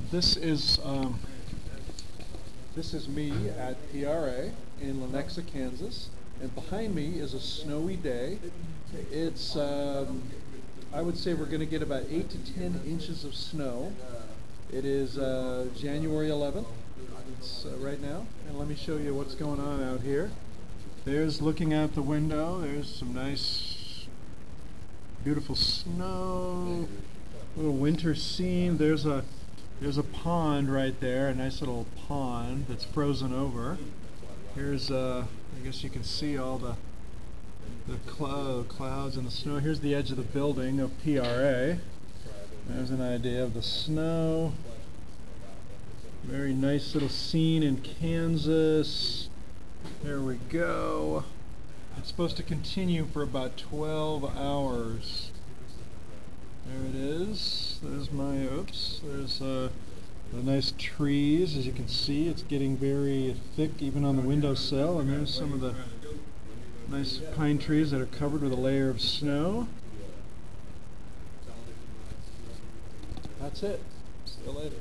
This is me at PRA in Lenexa, Kansas, and behind me is a snowy day. It's I would say we're going to get about 8 to 10 inches of snow. It is January 11th. It's right now, and let me show you what's going on out here. There's looking out the window. There's some nice, beautiful snow. Little winter scene. There's a pond right there, a nice little pond that's frozen over. Here's I guess you can see all the clouds and the snow. Here's the edge of the building of PRA. There's an idea of the snow. Very nice little scene in Kansas. There we go. It's supposed to continue for about 12 hours. There it is. There's my, oops, there's the nice trees. As you can see, it's getting very thick even on the windowsill, and there's some of the nice pine trees that are covered with a layer of snow. That's it. See you later.